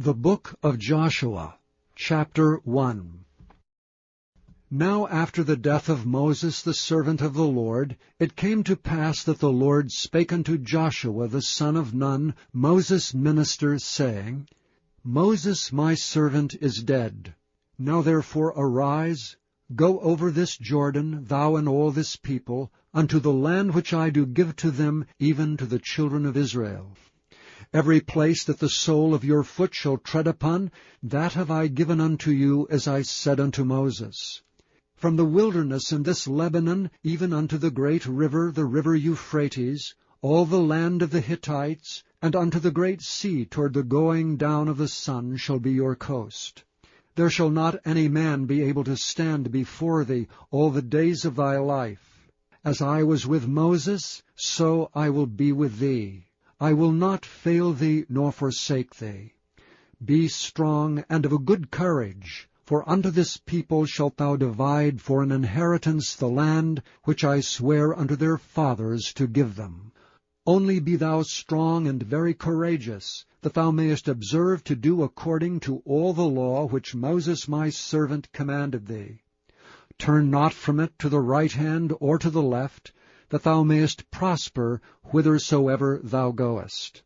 The Book of Joshua, Chapter 1. Now after the death of Moses the servant of the Lord, it came to pass that the Lord spake unto Joshua the son of Nun, Moses' minister, saying, Moses my servant is dead. Now therefore arise, go over this Jordan, thou and all this people, unto the land which I do give to them, even to the children of Israel. Every place that the sole of your foot shall tread upon, that have I given unto you, as I said unto Moses. From the wilderness in this Lebanon, even unto the great river, the river Euphrates, all the land of the Hittites, and unto the great sea toward the going down of the sun shall be your coast. There shall not any man be able to stand before thee all the days of thy life. As I was with Moses, so I will be with thee. I will not fail thee nor forsake thee. Be strong and of a good courage, for unto this people shalt thou divide for an inheritance the land which I swear unto their fathers to give them. Only be thou strong and very courageous, that thou mayest observe to do according to all the law which Moses my servant commanded thee. Turn not from it to the right hand or to the left, that thou mayest prosper whithersoever thou goest.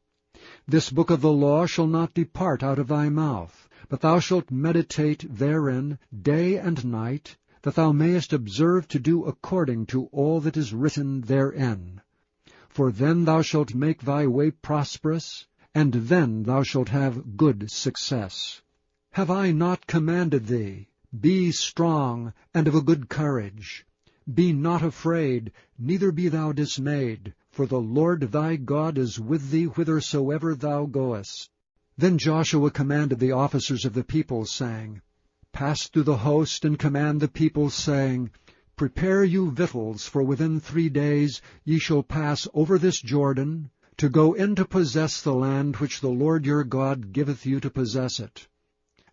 This book of the law shall not depart out of thy mouth, but thou shalt meditate therein day and night, that thou mayest observe to do according to all that is written therein. For then thou shalt make thy way prosperous, and then thou shalt have good success. Have I not commanded thee? Be strong and of a good courage. Be not afraid, neither be thou dismayed, for the Lord thy God is with thee whithersoever thou goest. Then Joshua commanded the officers of the people, saying, Pass through the host, and command the people, saying, Prepare you victuals, for within 3 days ye shall pass over this Jordan, to go in to possess the land which the Lord your God giveth you to possess it.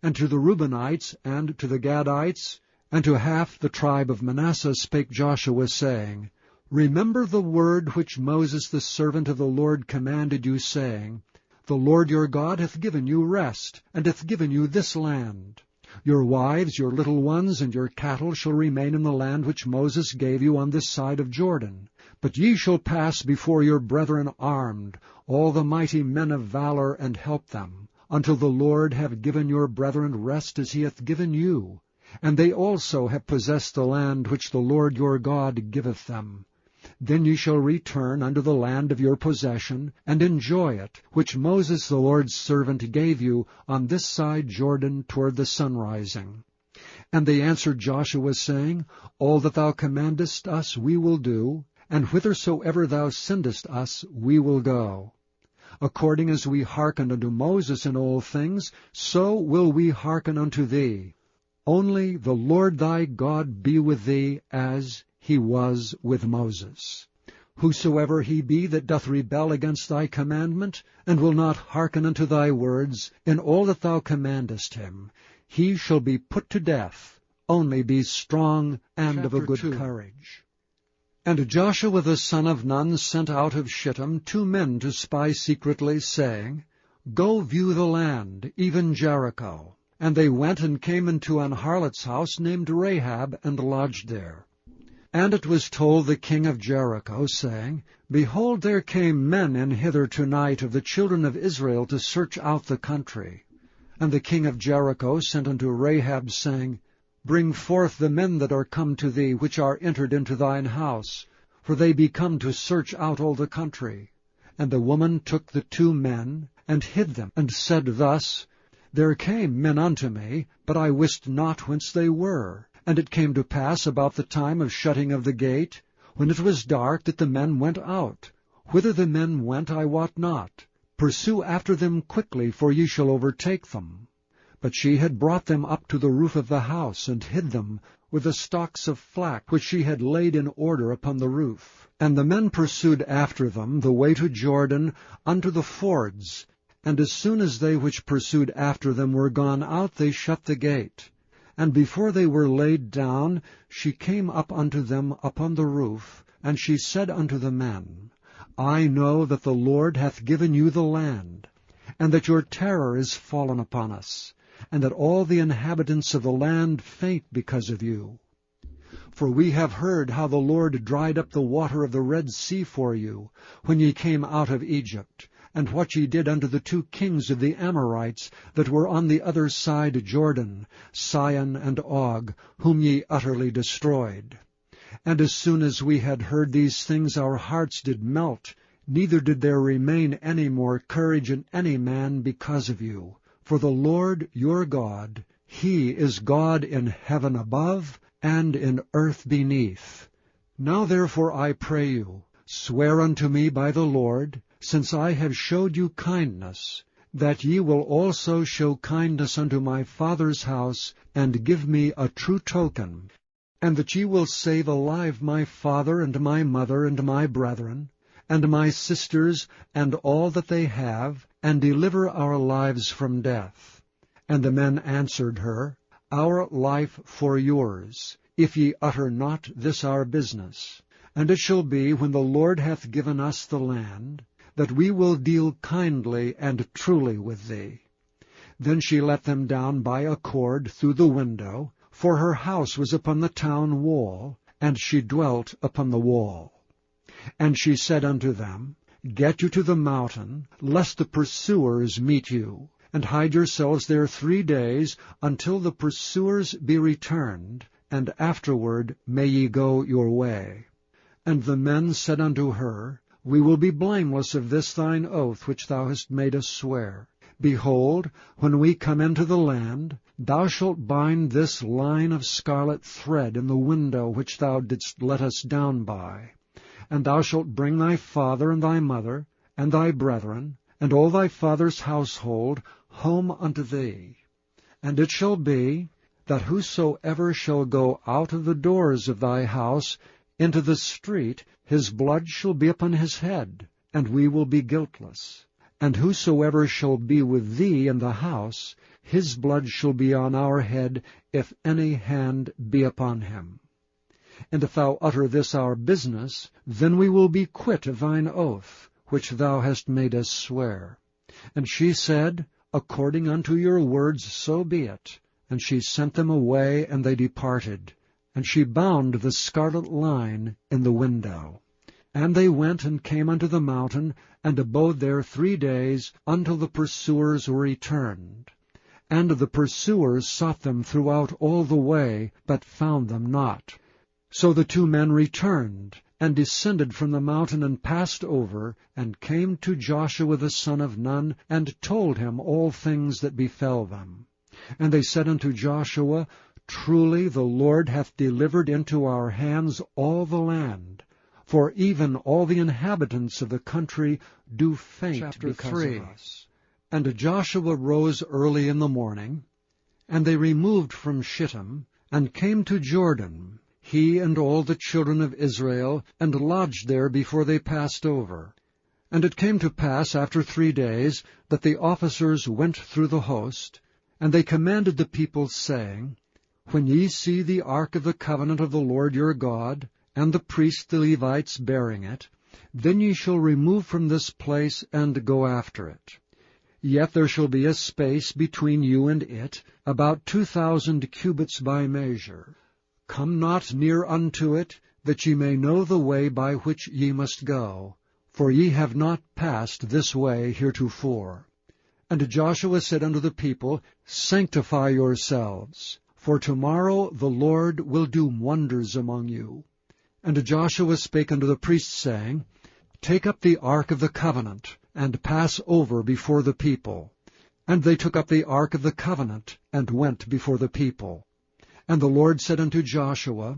And to the Reubenites, and to the Gadites, and to half the tribe of Manasseh spake Joshua, saying, Remember the word which Moses the servant of the Lord commanded you, saying, The Lord your God hath given you rest, and hath given you this land. Your wives, your little ones, and your cattle shall remain in the land which Moses gave you on this side of Jordan. But ye shall pass before your brethren armed, all the mighty men of valor, and help them, until the Lord have given your brethren rest as he hath given you. And they also have possessed the land which the Lord your God giveth them. Then ye shall return unto the land of your possession, and enjoy it, which Moses the Lord's servant gave you on this side Jordan toward the sunrising. And they answered Joshua, saying, All that thou commandest us we will do, and whithersoever thou sendest us we will go. According as we hearkened unto Moses in all things, so will we hearken unto thee. Only the Lord thy God be with thee, as he was with Moses. Whosoever he be that doth rebel against thy commandment, and will not hearken unto thy words, in all that thou commandest him, he shall be put to death. Only be strong and of a good courage. And Joshua the son of Nun sent out of Shittim 2 men to spy secretly, saying, Go view the land, even Jericho. And they went and came into an harlot's house named Rahab, and lodged there. And it was told the king of Jericho, saying, Behold, there came men in hither tonight of the children of Israel to search out the country. And the king of Jericho sent unto Rahab, saying, Bring forth the men that are come to thee, which are entered into thine house, for they be come to search out all the country. And the woman took the 2 men, and hid them, and said thus, There came men unto me, but I wist not whence they were. And it came to pass about the time of shutting of the gate, when it was dark, that the men went out. Whither the men went I wot not. Pursue after them quickly, for ye shall overtake them. But she had brought them up to the roof of the house, and hid them with the stalks of flax which she had laid in order upon the roof. And the men pursued after them the way to Jordan unto the fords. And as soon as they which pursued after them were gone out, they shut the gate. And before they were laid down, she came up unto them upon the roof, and she said unto the men, I know that the Lord hath given you the land, and that your terror is fallen upon us, and that all the inhabitants of the land faint because of you. For we have heard how the Lord dried up the water of the Red Sea for you, when ye came out of Egypt, and what ye did unto the 2 kings of the Amorites that were on the other side Jordan, Sihon and Og, whom ye utterly destroyed. And as soon as we had heard these things, our hearts did melt, neither did there remain any more courage in any man because of you. For the Lord your God, He is God in heaven above, and in earth beneath. Now therefore I pray you, swear unto me by the Lord, since I have showed you kindness, that ye will also show kindness unto my father's house, and give me a true token, and that ye will save alive my father and my mother and my brethren, and my sisters, and all that they have, and deliver our lives from death. And the men answered her, Our life for yours, if ye utter not this our business. And it shall be, when the Lord hath given us the land, that we will deal kindly and truly with thee. Then she let them down by a cord through the window, for her house was upon the town wall, and she dwelt upon the wall. And she said unto them, Get you to the mountain, lest the pursuers meet you, and hide yourselves there 3 days, until the pursuers be returned, and afterward may ye go your way. And the men said unto her, We will be blameless of this thine oath which thou hast made us swear. Behold, when we come into the land, thou shalt bind this line of scarlet thread in the window which thou didst let us down by. And thou shalt bring thy father and thy mother, and thy brethren, and all thy father's household, home unto thee. And it shall be, that whosoever shall go out of the doors of thy house into the street, his blood shall be upon his head, and we will be guiltless. And whosoever shall be with thee in the house, his blood shall be on our head, if any hand be upon him. And if thou utter this our business, then we will be quit of thine oath, which thou hast made us swear. And she said, According unto your words so be it. And she sent them away, and they departed. And she bound the scarlet line in the window. And they went and came unto the mountain, and abode there 3 days, until the pursuers were returned. And the pursuers sought them throughout all the way, but found them not. So the 2 men returned, and descended from the mountain, and passed over, and came to Joshua the son of Nun, and told him all things that befell them. And they said unto Joshua, Truly the Lord hath delivered into our hands all the land, for even all the inhabitants of the country do faint because of us. And Joshua rose early in the morning, and they removed from Shittim, and came to Jordan, he and all the children of Israel, and lodged there before they passed over. And it came to pass after 3 days, that the officers went through the host, and they commanded the people, saying, When ye see the ark of the covenant of the Lord your God, and the priests the Levites bearing it, then ye shall remove from this place, and go after it. Yet there shall be a space between you and it, about 2,000 cubits by measure. Come not near unto it, that ye may know the way by which ye must go, for ye have not passed this way heretofore. And Joshua said unto the people, Sanctify yourselves, for tomorrow the Lord will do wonders among you. And Joshua spake unto the priests, saying, Take up the ark of the covenant, and pass over before the people. And they took up the ark of the covenant, and went before the people. And the Lord said unto Joshua,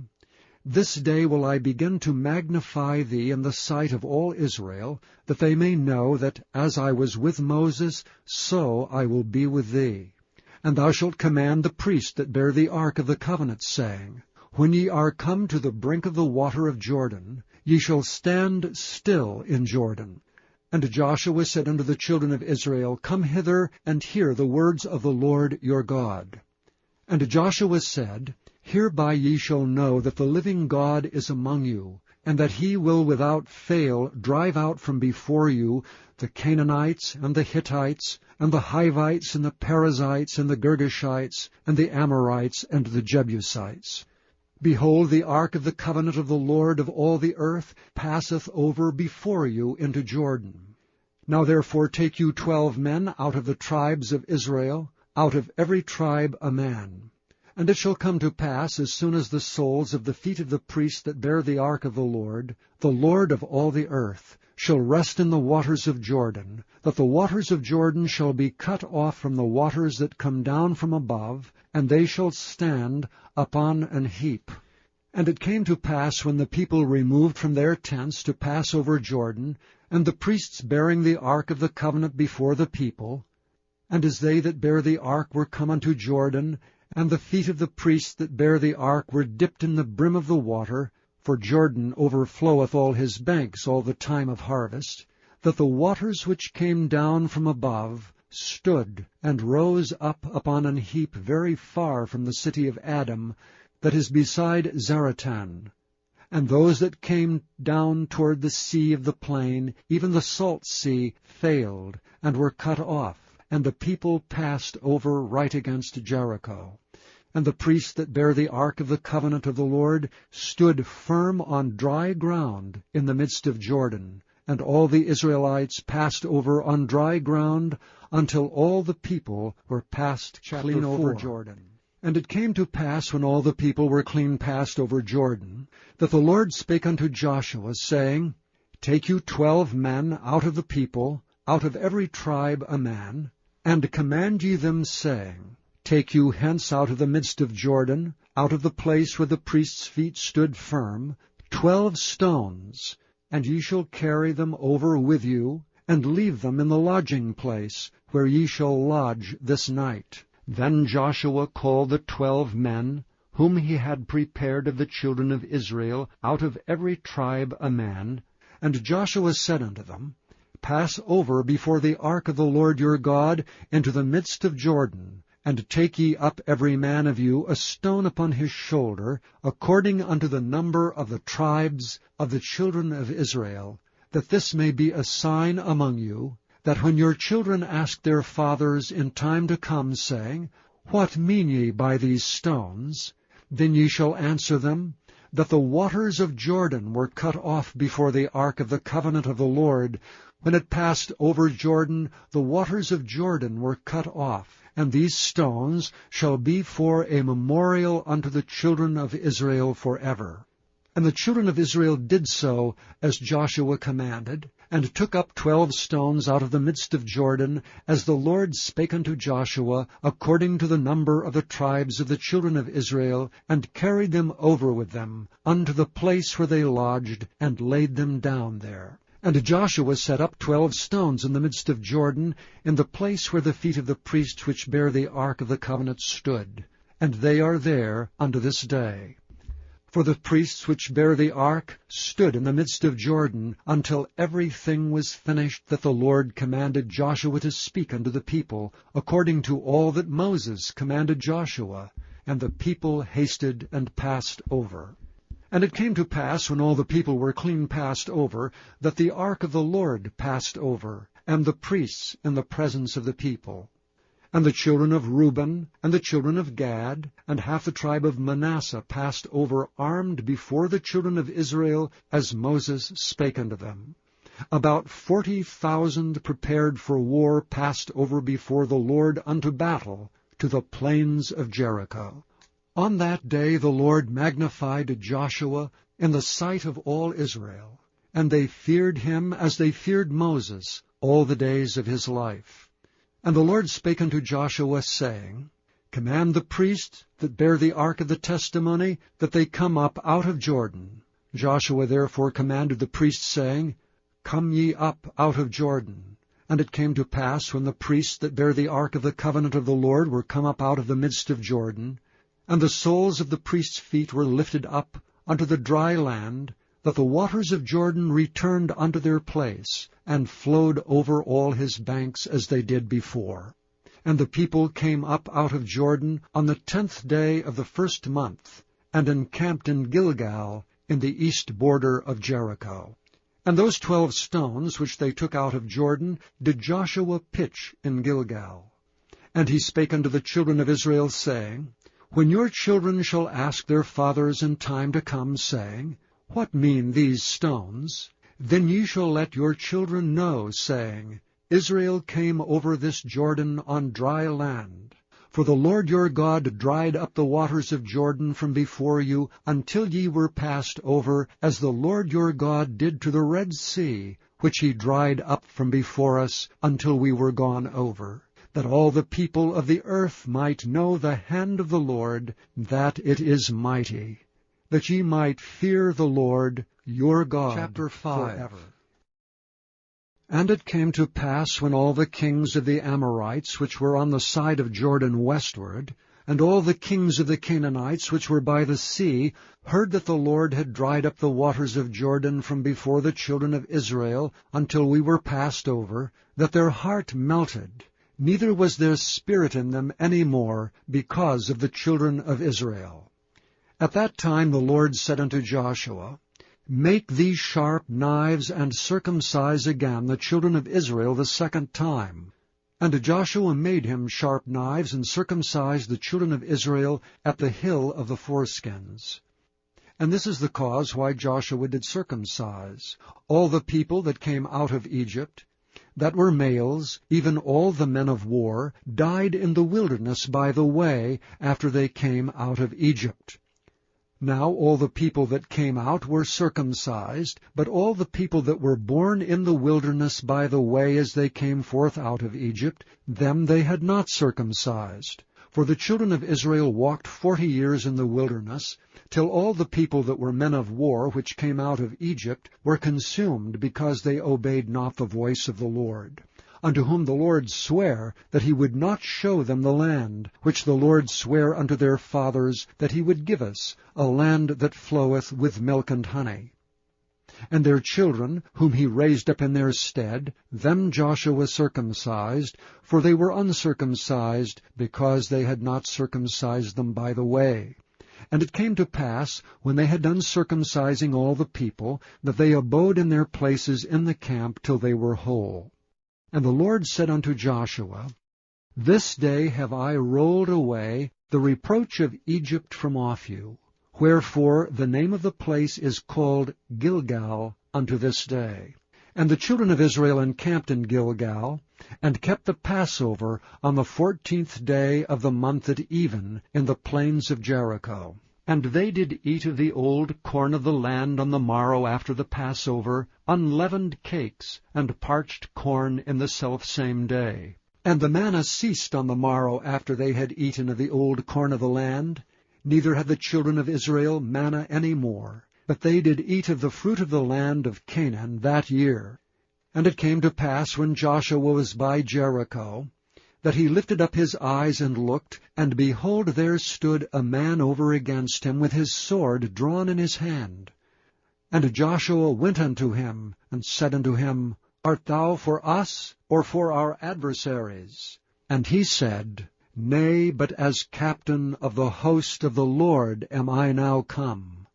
This day will I begin to magnify thee in the sight of all Israel, that they may know that as I was with Moses, so I will be with thee. And thou shalt command the priests that bear the ark of the covenant, saying, When ye are come to the brink of the water of Jordan, ye shall stand still in Jordan. And Joshua said unto the children of Israel, Come hither, and hear the words of the Lord your God. And Joshua said, Hereby ye shall know that the living God is among you, and that he will without fail drive out from before you the Canaanites, and the Hittites, and the Hivites, and the Perizzites, and the Girgashites, and the Amorites, and the Jebusites. Behold, the ark of the covenant of the Lord of all the earth passeth over before you into Jordan. Now therefore take you 12 men out of the tribes of Israel, out of every tribe a man. And it shall come to pass, as soon as the soles of the feet of the priests that bear the ark of the Lord of all the earth, shall rest in the waters of Jordan, that the waters of Jordan shall be cut off from the waters that come down from above, and they shall stand upon an heap. And it came to pass, when the people removed from their tents to pass over Jordan, and the priests bearing the ark of the covenant before the people, and as they that bear the ark were come unto Jordan, and the feet of the priests that bear the ark were dipped in the brim of the water, for Jordan overfloweth all his banks all the time of harvest, that the waters which came down from above stood and rose up upon an heap very far from the city of Adam, that is beside Zaratan. And those that came down toward the sea of the plain, even the salt sea, failed, and were cut off, and the people passed over right against Jericho. And the priests that bear the ark of the covenant of the Lord stood firm on dry ground in the midst of Jordan, and all the Israelites passed over on dry ground until all the people were passed clean over Jordan. And it came to pass, when all the people were clean passed over Jordan, that the Lord spake unto Joshua, saying, Take you 12 men out of the people, out of every tribe a man, and command ye them, saying, Take you hence out of the midst of Jordan, out of the place where the priests' feet stood firm, 12 stones, and ye shall carry them over with you, and leave them in the lodging place, where ye shall lodge this night. Then Joshua called the 12 men, whom he had prepared of the children of Israel, out of every tribe a man. And Joshua said unto them, Pass over before the ark of the Lord your God into the midst of Jordan, and take ye up every man of you a stone upon his shoulder, according unto the number of the tribes of the children of Israel, that this may be a sign among you, that when your children ask their fathers in time to come, saying, What mean ye by these stones? Then ye shall answer them, that the waters of Jordan were cut off before the ark of the covenant of the Lord. When it passed over Jordan, the waters of Jordan were cut off. And these stones shall be for a memorial unto the children of Israel forever. And the children of Israel did so as Joshua commanded, and took up 12 stones out of the midst of Jordan, as the Lord spake unto Joshua, according to the number of the tribes of the children of Israel, and carried them over with them unto the place where they lodged, and laid them down there. And Joshua set up 12 stones in the midst of Jordan, in the place where the feet of the priests which bear the ark of the covenant stood. And they are there unto this day. For the priests which bear the ark stood in the midst of Jordan, until everything was finished that the Lord commanded Joshua to speak unto the people, according to all that Moses commanded Joshua. And the people hasted and passed over. And it came to pass, when all the people were clean passed over, that the ark of the Lord passed over, and the priests in the presence of the people. And the children of Reuben, and the children of Gad, and half the tribe of Manasseh passed over armed before the children of Israel, as Moses spake unto them. About 40,000 prepared for war passed over before the Lord unto battle, to the plains of Jericho. On that day the Lord magnified Joshua in the sight of all Israel, and they feared him as they feared Moses all the days of his life. And the Lord spake unto Joshua, saying, Command the priests that bear the ark of the testimony, that they come up out of Jordan. Joshua therefore commanded the priests, saying, Come ye up out of Jordan. And it came to pass, when the priests that bear the ark of the covenant of the Lord were come up out of the midst of Jordan, and the soles of the priests' feet were lifted up unto the dry land, that the waters of Jordan returned unto their place, and flowed over all his banks as they did before. And the people came up out of Jordan on the 10th day of the 1st month, and encamped in Gilgal in the east border of Jericho. And those 12 stones which they took out of Jordan did Joshua pitch in Gilgal. And he spake unto the children of Israel, saying, When your children shall ask their fathers in time to come, saying, What mean these stones? Then ye shall let your children know, saying, Israel came over this Jordan on dry land. For the Lord your God dried up the waters of Jordan from before you, until ye were passed over, as the Lord your God did to the Red Sea, which he dried up from before us, until we were gone over, that all the people of the earth might know the hand of the Lord, that it is mighty, that ye might fear the Lord your God. Chapter 5. Forever. And it came to pass, when all the kings of the Amorites, which were on the side of Jordan westward, and all the kings of the Canaanites, which were by the sea, heard that the Lord had dried up the waters of Jordan from before the children of Israel, until we were passed over, that their heart melted, neither was there spirit in them any more, because of the children of Israel. At that time the Lord said unto Joshua, Make these sharp knives, and circumcise again the children of Israel the second time. And Joshua made him sharp knives, and circumcised the children of Israel at the hill of the foreskins. And this is the cause why Joshua did circumcise all the people that came out of Egypt, that were males, even all the men of war, died in the wilderness by the way, after they came out of Egypt. Now all the people that came out were circumcised, but all the people that were born in the wilderness by the way as they came forth out of Egypt, them they had not circumcised. For the children of Israel walked 40 years in the wilderness, till all the people that were men of war which came out of Egypt were consumed, because they obeyed not the voice of the Lord, unto whom the Lord sware that he would not show them the land, which the Lord sware unto their fathers that he would give us, a land that floweth with milk and honey. And their children, whom he raised up in their stead, them Joshua circumcised, for they were uncircumcised, because they had not circumcised them by the way. And it came to pass, when they had done circumcising all the people, that they abode in their places in the camp till they were whole. And the Lord said unto Joshua, This day have I rolled away the reproach of Egypt from off you. Wherefore the name of the place is called Gilgal unto this day. And the children of Israel encamped in Gilgal, and kept the Passover on the 14th day of the month at even, in the plains of Jericho. And they did eat of the old corn of the land on the morrow after the Passover, unleavened cakes, and parched corn in the selfsame day. And the manna ceased on the morrow after they had eaten of the old corn of the land, neither had the children of Israel manna any more, but they did eat of the fruit of the land of Canaan that year. And it came to pass, when Joshua was by Jericho, that he lifted up his eyes and looked, and behold, there stood a man over against him with his sword drawn in his hand. And Joshua went unto him, and said unto him, Art thou for us, or for our adversaries? And he said, Nay, but as captain of the host of the Lord am I now come.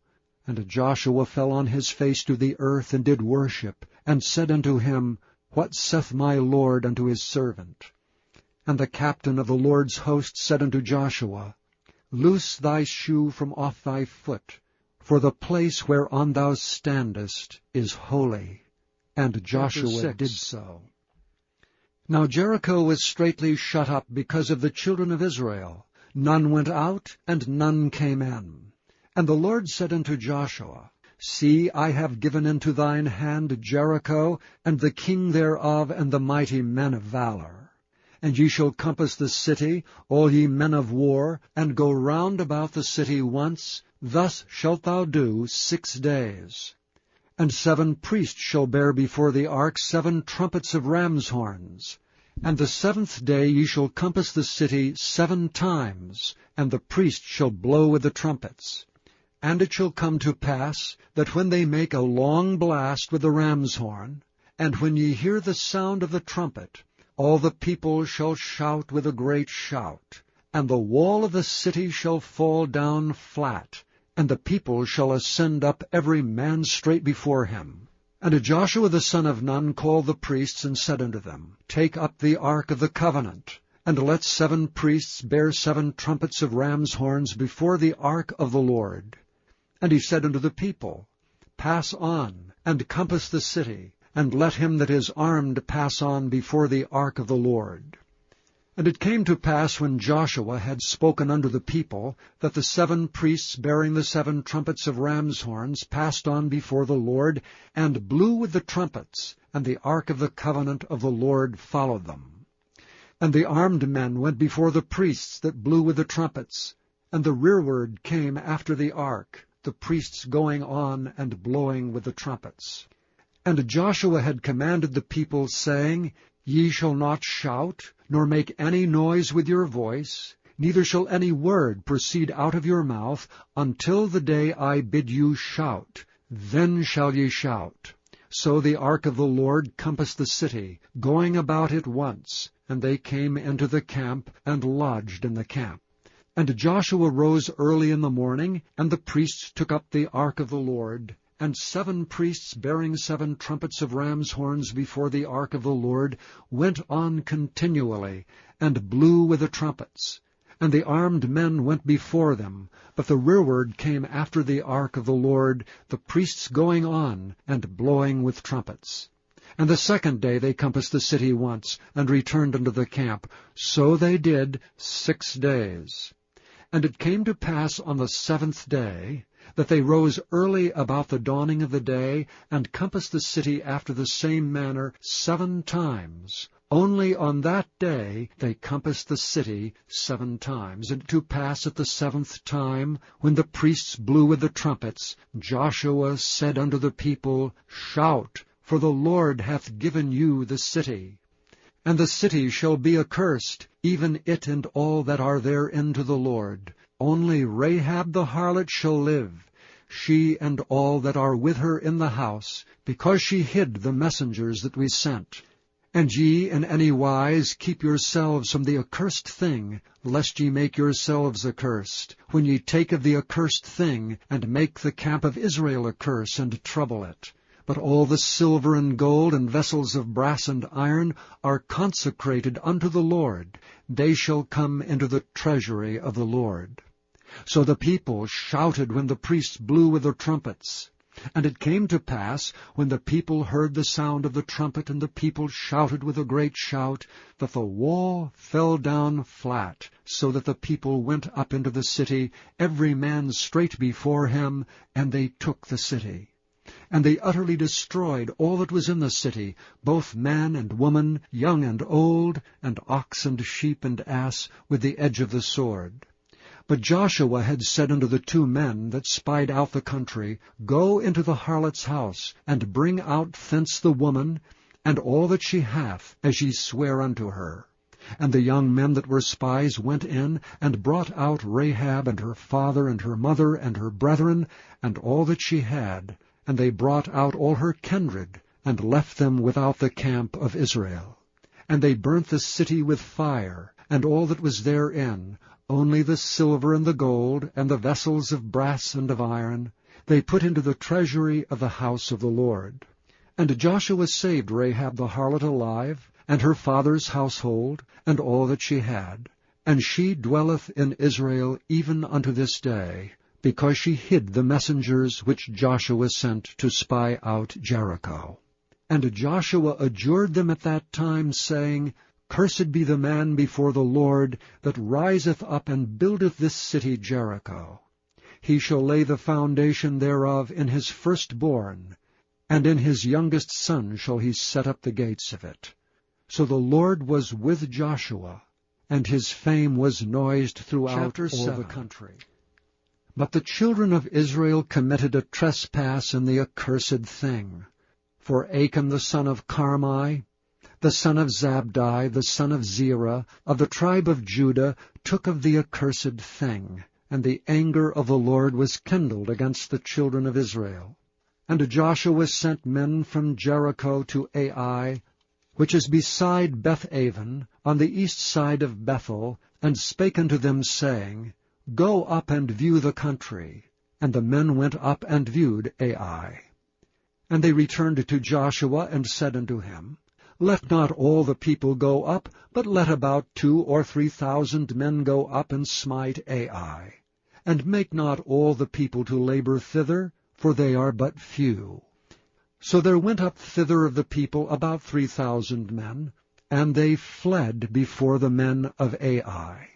And Joshua fell on his face to the earth, and did worship, and said unto him, What saith my Lord unto his servant? And the captain of the Lord's host said unto Joshua, Loose thy shoe from off thy foot, for the place whereon thou standest is holy. And Joshua did so. Now Jericho was straitly shut up because of the children of Israel. None went out, and none came in. And the Lord said unto Joshua, See, I have given into thine hand Jericho, and the king thereof, and the mighty men of valor. And ye shall compass the city, all ye men of war, and go round about the city once. Thus shalt thou do 6 days. And 7 priests shall bear before the ark 7 trumpets of ram's horns. And the 7th day ye shall compass the city 7 times, and the priests shall blow with the trumpets. And it shall come to pass, that when they make a long blast with the ram's horn, and when ye hear the sound of the trumpet, all the people shall shout with a great shout, and the wall of the city shall fall down flat, and the people shall ascend up every man straight before him. And Joshua the son of Nun called the priests, and said unto them, Take up the ark of the covenant, and let 7 priests bear 7 trumpets of ram's horns before the ark of the Lord. And he said unto the people, Pass on, and compass the city, and let him that is armed pass on before the ark of the Lord. And it came to pass, when Joshua had spoken unto the people, that the 7 priests bearing the 7 trumpets of ram's horns passed on before the Lord, and blew with the trumpets, and the ark of the covenant of the Lord followed them. And the armed men went before the priests that blew with the trumpets, and the rearward came after the ark, the priests going on and blowing with the trumpets. And Joshua had commanded the people, saying, Ye shall not shout, nor make any noise with your voice, neither shall any word proceed out of your mouth, until the day I bid you shout. Then shall ye shout. So the ark of the Lord compassed the city, going about it once, and they came into the camp, and lodged in the camp. And Joshua rose early in the morning, and the priests took up the ark of the Lord, and 7 priests bearing 7 trumpets of ram's horns before the ark of the Lord went on continually, and blew with the trumpets. And the armed men went before them, but the rearward came after the ark of the Lord, the priests going on, and blowing with trumpets. And the 2nd day they compassed the city once, and returned unto the camp. So they did 6 days. And it came to pass on the 7th day, that they rose early about the dawning of the day, and compassed the city after the same manner 7 times. Only on that day they compassed the city 7 times. And to pass at the 7th time, when the priests blew with the trumpets, Joshua said unto the people, Shout, for the Lord hath given you the city. And the city shall be accursed, even it and all that are therein to the Lord. Only Rahab the harlot shall live, she and all that are with her in the house, because she hid the messengers that we sent. And ye in any wise keep yourselves from the accursed thing, lest ye make yourselves accursed, when ye take of the accursed thing, and make the camp of Israel a curse, and trouble it. But all the silver and gold and vessels of brass and iron are consecrated unto the Lord. They shall come into the treasury of the Lord. So the people shouted when the priests blew with their trumpets. And it came to pass, when the people heard the sound of the trumpet, and the people shouted with a great shout, that the wall fell down flat, so that the people went up into the city, every man straight before him, and they took the city. And they utterly destroyed all that was in the city, both man and woman, young and old, and ox and sheep and ass, with the edge of the sword. But Joshua had said unto the 2 men that spied out the country, Go into the harlot's house, and bring out thence the woman, and all that she hath, as ye swear unto her. And the young men that were spies went in, and brought out Rahab, and her father, and her mother, and her brethren, and all that she had. And they brought out all her kindred, and left them without the camp of Israel. And they burnt the city with fire, and all that was therein, only the silver and the gold, and the vessels of brass and of iron, they put into the treasury of the house of the Lord. And Joshua saved Rahab the harlot alive, and her father's household, and all that she had. And she dwelleth in Israel even unto this day, because she hid the messengers which Joshua sent to spy out Jericho. And Joshua adjured them at that time, saying, Cursed be the man before the Lord that riseth up and buildeth this city Jericho. He shall lay the foundation thereof in his firstborn, and in his youngest son shall he set up the gates of it. So the Lord was with Joshua, and his fame was noised throughout all the country. But the children of Israel committed a trespass in the accursed thing. For Achan the son of Carmi, the son of Zabdi, the son of Zerah, of the tribe of Judah, took of the accursed thing, and the anger of the Lord was kindled against the children of Israel. And Joshua sent men from Jericho to Ai, which is beside Beth-aven, on the east side of Bethel, and spake unto them, saying, Go up and view the country. And the men went up and viewed Ai. And they returned to Joshua and said unto him, Let not all the people go up, but let about 2,000 or 3,000 men go up and smite Ai. And make not all the people to labor thither, for they are but few. So there went up thither of the people about 3,000 men, and they fled before the men of Ai.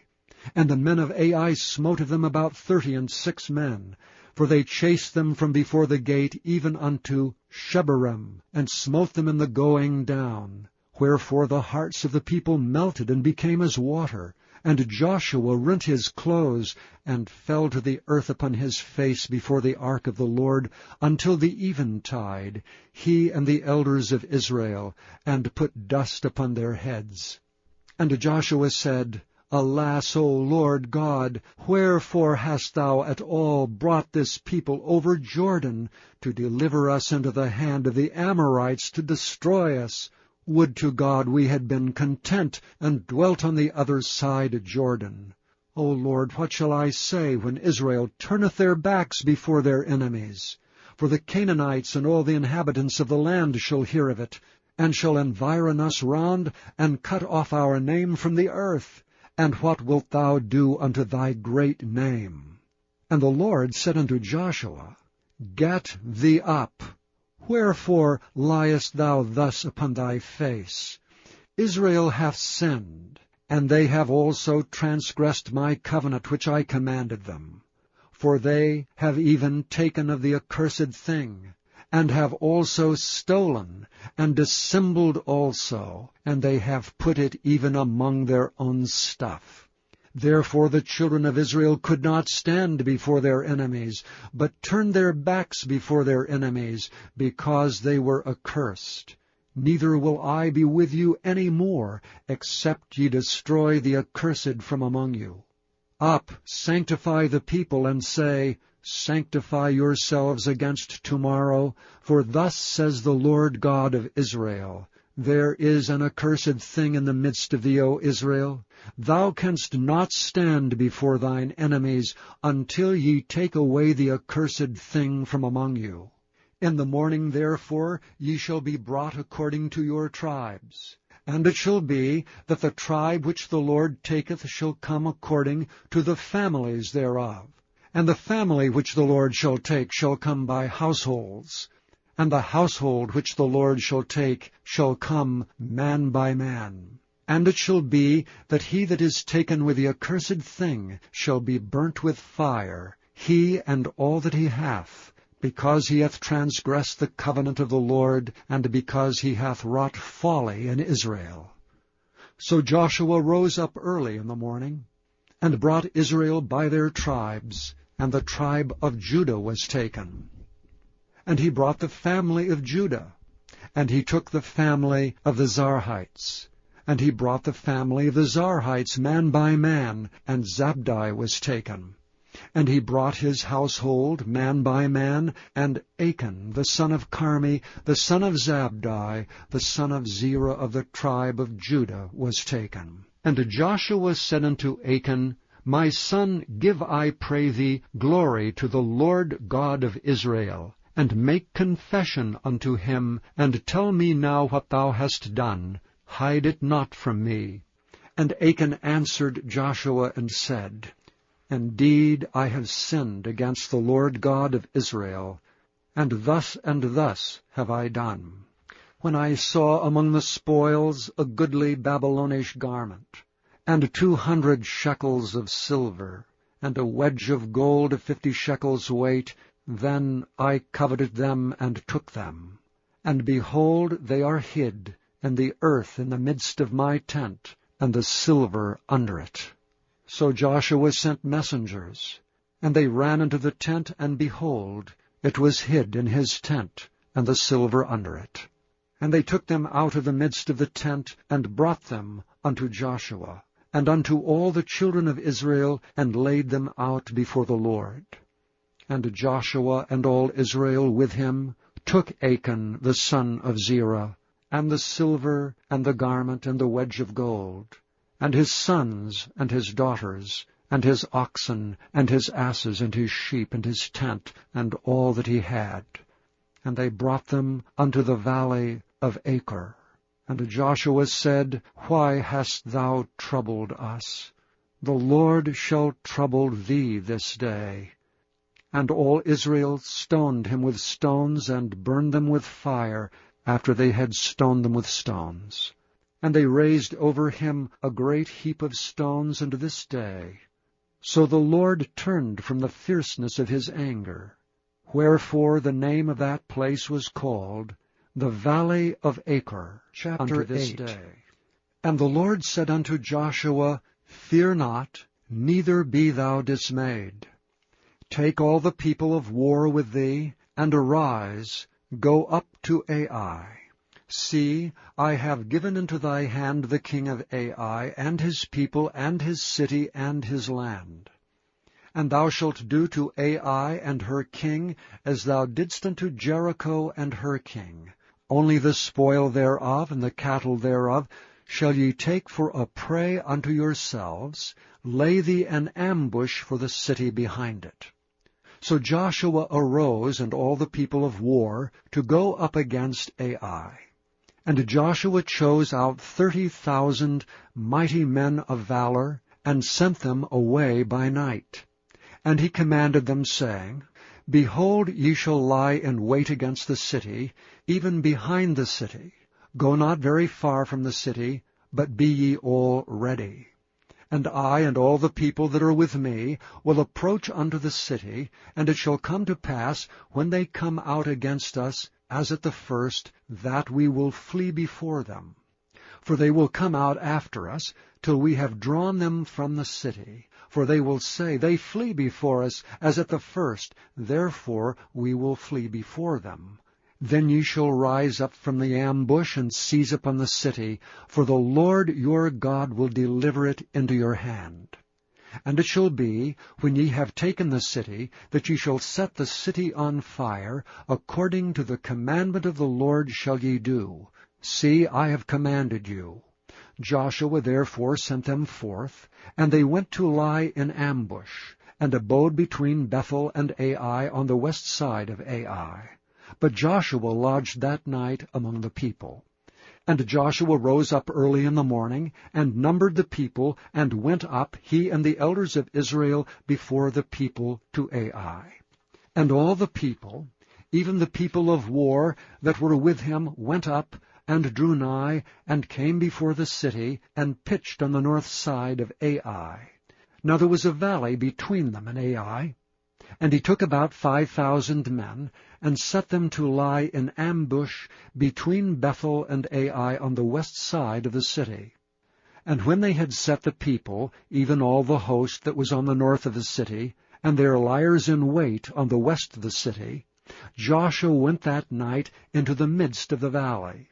And the men of Ai smote of them about 36 men, for they chased them from before the gate even unto Shebarim, and smote them in the going down. Wherefore the hearts of the people melted and became as water. And Joshua rent his clothes, and fell to the earth upon his face before the ark of the Lord, until the eventide, he and the elders of Israel, and put dust upon their heads. And Joshua said, Alas, O Lord God, wherefore hast thou at all brought this people over Jordan, to deliver us into the hand of the Amorites to destroy us? Would to God we had been content, and dwelt on the other side of Jordan. O Lord, what shall I say when Israel turneth their backs before their enemies? For the Canaanites and all the inhabitants of the land shall hear of it, and shall environ us round, and cut off our name from the earth. And what wilt thou do unto thy great name? And the Lord said unto Joshua, Get thee up. Wherefore liest thou thus upon thy face? Israel hath sinned, and they have also transgressed my covenant which I commanded them. For they have even taken of the accursed thing, and have also stolen, and dissembled also, and they have put it even among their own stuff. Therefore the children of Israel could not stand before their enemies, but turned their backs before their enemies, because they were accursed. Neither will I be with you any more, except ye destroy the accursed from among you. Up, sanctify the people, and say, Sanctify yourselves against tomorrow, for thus says the Lord God of Israel, There is an accursed thing in the midst of thee, O Israel. Thou canst not stand before thine enemies, until ye take away the accursed thing from among you. In the morning, therefore, ye shall be brought according to your tribes. And it shall be that the tribe which the Lord taketh shall come according to the families thereof. And the family which the Lord shall take shall come by households. And the household which the Lord shall take shall come man by man. And it shall be that he that is taken with the accursed thing shall be burnt with fire, he and all that he hath, because he hath transgressed the covenant of the Lord, and because he hath wrought folly in Israel. So Joshua rose up early in the morning, and brought Israel by their tribes, and the tribe of Judah was taken. And he brought the family of Judah, and he took the family of the Zarhites. And he brought the family of the Zarhites man by man, and Zabdi was taken. And he brought his household man by man, and Achan the son of Carmi, the son of Zabdi, the son of Zerah of the tribe of Judah, was taken. And Joshua said unto Achan, My son, give, I pray thee, glory to the Lord God of Israel, and make confession unto him, and tell me now what thou hast done. Hide it not from me. And Achan answered Joshua and said, Indeed, I have sinned against the Lord God of Israel, and thus have I done. When I saw among the spoils a goodly Babylonish garment, and 200 shekels of silver, and a wedge of gold of 50 shekels weight, then I coveted them and took them. And behold, they are hid, and the earth in the midst of my tent, and the silver under it. So Joshua sent messengers, and they ran into the tent, and behold, it was hid in his tent, and the silver under it. And they took them out of the midst of the tent, and brought them unto Joshua, and unto all the children of Israel, and laid them out before the Lord. And Joshua and all Israel with him took Achan the son of Zerah, and the silver, and the garment, and the wedge of gold, and his sons and his daughters, and his oxen, and his asses, and his sheep, and his tent, and all that he had. And they brought them unto the valley of Achor. And Joshua said, Why hast thou troubled us? The Lord shall trouble thee this day. And all Israel stoned him with stones, and burned them with fire, after they had stoned them with stones. And they raised over him a great heap of stones unto this day. So the Lord turned from the fierceness of his anger. Wherefore the name of that place was called the Valley of Achor, unto this day. And the Lord said unto Joshua, Fear not, neither be thou dismayed. Take all the people of war with thee, and arise, go up to Ai. See, I have given into thy hand the king of Ai, and his people, and his city, and his land. And thou shalt do to Ai and her king as thou didst unto Jericho and her king. Only the spoil thereof and the cattle thereof shall ye take for a prey unto yourselves. Lay thee an ambush for the city behind it. So Joshua arose, and all the people of war, to go up against Ai. And Joshua chose out 30,000 mighty men of valor, and sent them away by night. And he commanded them, saying, Behold, ye shall lie in wait against the city, even behind the city. Go not very far from the city, but be ye all ready. And I and all the people that are with me will approach unto the city, and it shall come to pass, when they come out against us, as at the first, that we will flee before them. For they will come out after us, till we have drawn them from the city. For they will say, They flee before us, as at the first, therefore we will flee before them. Then ye shall rise up from the ambush, and seize upon the city, for the Lord your God will deliver it into your hand. And it shall be, when ye have taken the city, that ye shall set the city on fire, according to the commandment of the Lord shall ye do. See, I have commanded you. Joshua therefore sent them forth, and they went to lie in ambush, and abode between Bethel and Ai on the west side of Ai. But Joshua lodged that night among the people. And Joshua rose up early in the morning, and numbered the people, and went up, he and the elders of Israel, before the people to Ai. And all the people, even the people of war that were with him, went up, and drew nigh, and came before the city, and pitched on the north side of Ai. Now there was a valley between them and Ai. And he took about 5,000 men, and set them to lie in ambush between Bethel and Ai on the west side of the city. And when they had set the people, even all the host that was on the north of the city, and their liers in wait on the west of the city, Joshua went that night into the midst of the valley.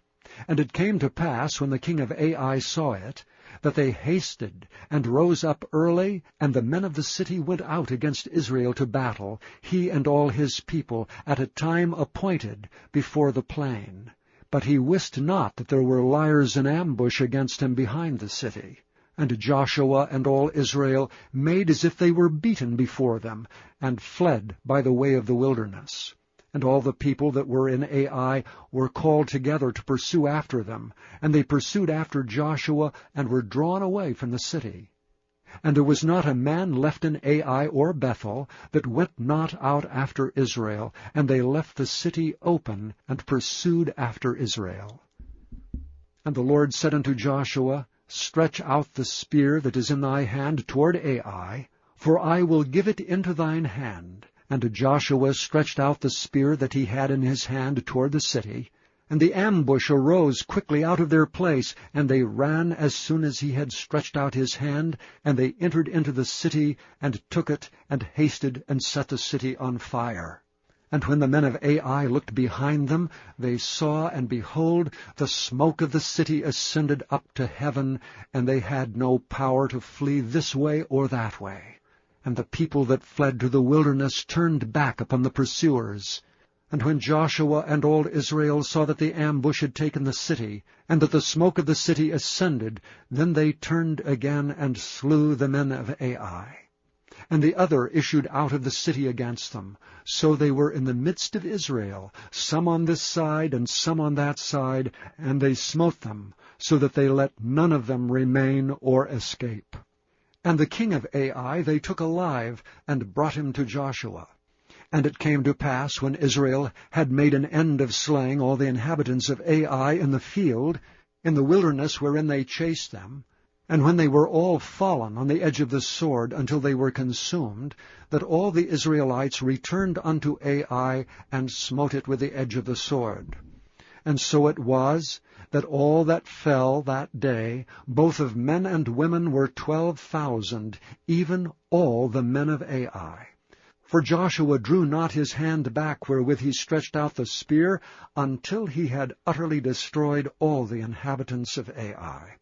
And it came to pass, when the king of Ai saw it, that they hasted, and rose up early, and the men of the city went out against Israel to battle, he and all his people, at a time appointed, before the plain. But he wist not that there were liers in ambush against him behind the city. And Joshua and all Israel made as if they were beaten before them, and fled by the way of the wilderness. And all the people that were in Ai were called together to pursue after them. And they pursued after Joshua, and were drawn away from the city. And there was not a man left in Ai or Bethel that went not out after Israel. And they left the city open, and pursued after Israel. And the Lord said unto Joshua, Stretch out the spear that is in thy hand toward Ai, for I will give it into thine hand. And Joshua stretched out the spear that he had in his hand toward the city. And the ambush arose quickly out of their place, and they ran as soon as he had stretched out his hand, and they entered into the city, and took it, and hasted, and set the city on fire. And when the men of Ai looked behind them, they saw, and behold, the smoke of the city ascended up to heaven, and they had no power to flee this way or that way. And the people that fled to the wilderness turned back upon the pursuers. And when Joshua and all Israel saw that the ambush had taken the city, and that the smoke of the city ascended, then they turned again and slew the men of Ai. And the other issued out of the city against them. So they were in the midst of Israel, some on this side and some on that side, and they smote them, so that they let none of them remain or escape. And the king of Ai they took alive, and brought him to Joshua. And it came to pass, when Israel had made an end of slaying all the inhabitants of Ai in the field, in the wilderness wherein they chased them, and when they were all fallen on the edge of the sword until they were consumed, that all the Israelites returned unto Ai, and smote it with the edge of the sword. And so it was, that all that fell that day, both of men and women, were 12,000, even all the men of Ai. For Joshua drew not his hand back wherewith he stretched out the spear, until he had utterly destroyed all the inhabitants of Ai.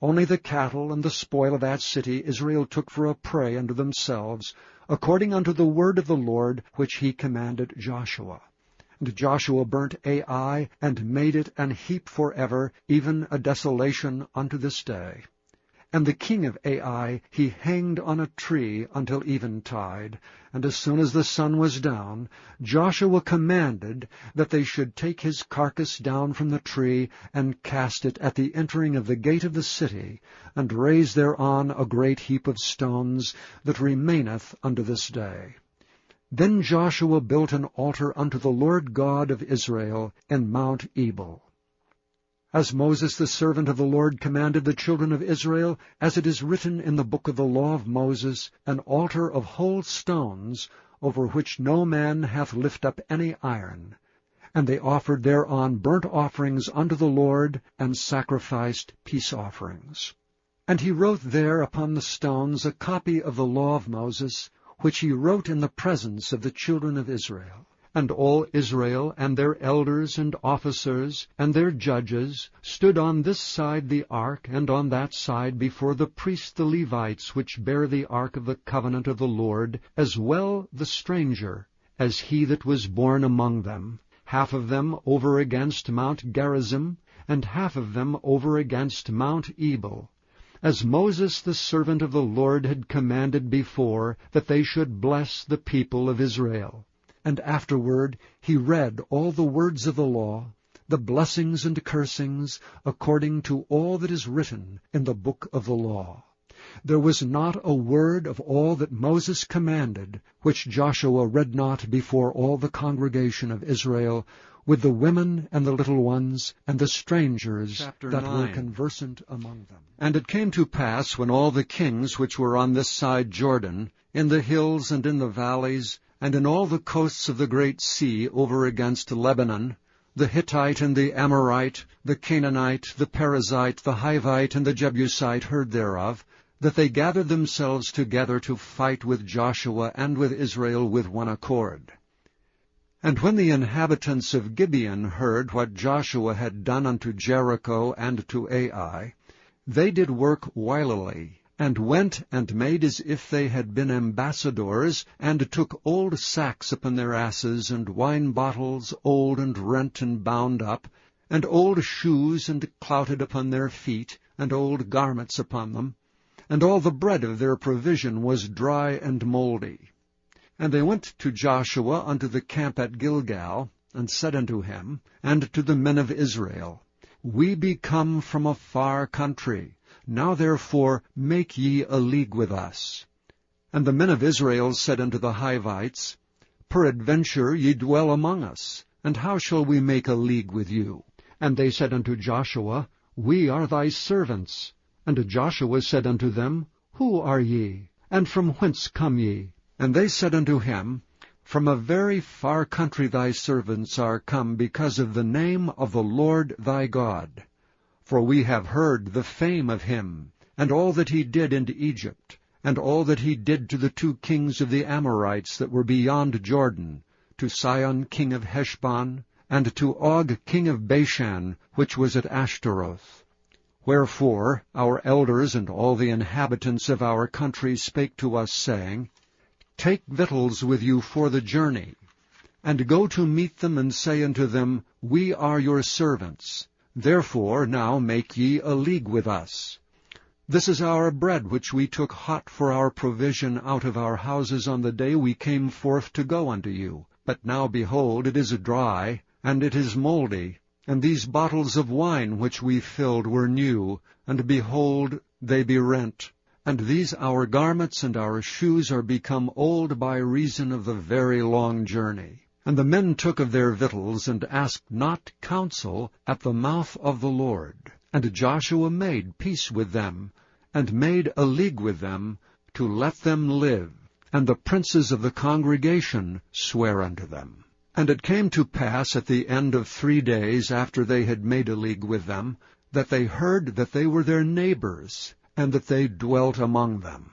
Only the cattle and the spoil of that city Israel took for a prey unto themselves, according unto the word of the Lord which he commanded Joshua. And Joshua burnt Ai, and made it an heap forever, even a desolation unto this day. And the king of Ai he hanged on a tree until eventide. And as soon as the sun was down, Joshua commanded that they should take his carcass down from the tree, and cast it at the entering of the gate of the city, and raise thereon a great heap of stones, that remaineth unto this day. Then Joshua built an altar unto the Lord God of Israel in Mount Ebal. As Moses the servant of the Lord commanded the children of Israel, as it is written in the book of the law of Moses, an altar of whole stones, over which no man hath lift up any iron. And they offered thereon burnt offerings unto the Lord, and sacrificed peace offerings. And he wrote there upon the stones a copy of the law of Moses, which he wrote in the presence of the children of Israel. And all Israel, and their elders and officers, and their judges, stood on this side the ark, and on that side before the priests the Levites, which bear the ark of the covenant of the Lord, as well the stranger, as he that was born among them, half of them over against Mount Gerizim, and half of them over against Mount Ebal, as Moses the servant of the Lord had commanded before, that they should bless the people of Israel. And afterward he read all the words of the law, the blessings and cursings, according to all that is written in the book of the law. There was not a word of all that Moses commanded, which Joshua read not before all the congregation of Israel, with the women and the little ones, and the strangers that were conversant among them. And it came to pass, when all the kings which were on this side Jordan, in the hills and in the valleys, and in all the coasts of the great sea over against Lebanon, the Hittite and the Amorite, the Canaanite, the Perizzite, the Hivite, and the Jebusite heard thereof, that they gathered themselves together to fight with Joshua and with Israel with one accord. And when the inhabitants of Gibeon heard what Joshua had done unto Jericho and to Ai, they did work wilily, and went and made as if they had been ambassadors, and took old sacks upon their asses, and wine bottles old and rent and bound up, and old shoes and clouted upon their feet, and old garments upon them, and all the bread of their provision was dry and mouldy. And they went to Joshua unto the camp at Gilgal, and said unto him, and to the men of Israel, We be come from a far country. Now therefore make ye a league with us. And the men of Israel said unto the Hivites, Peradventure ye dwell among us, and how shall we make a league with you? And they said unto Joshua, We are thy servants. And Joshua said unto them, Who are ye? And from whence come ye? And they said unto him, From a very far country thy servants are come, because of the name of the Lord thy God. For we have heard the fame of him, and all that he did in Egypt, and all that he did to the 2 kings of the Amorites that were beyond Jordan, to Sihon king of Heshbon, and to Og king of Bashan, which was at Ashtaroth. Wherefore our elders and all the inhabitants of our country spake to us, saying, Take victuals with you for the journey, and go to meet them, and say unto them, We are your servants. Therefore now make ye a league with us. This is our bread which we took hot for our provision out of our houses on the day we came forth to go unto you. But now, behold, it is dry, and it is mouldy. And these bottles of wine which we filled were new, and behold, they be rent. And these our garments and our shoes are become old by reason of the very long journey. And the men took of their victuals, and asked not counsel at the mouth of the Lord. And Joshua made peace with them, and made a league with them, to let them live. And the princes of the congregation sware unto them. And it came to pass at the end of 3 days, after they had made a league with them, that they heard that they were their neighbors, and that they dwelt among them.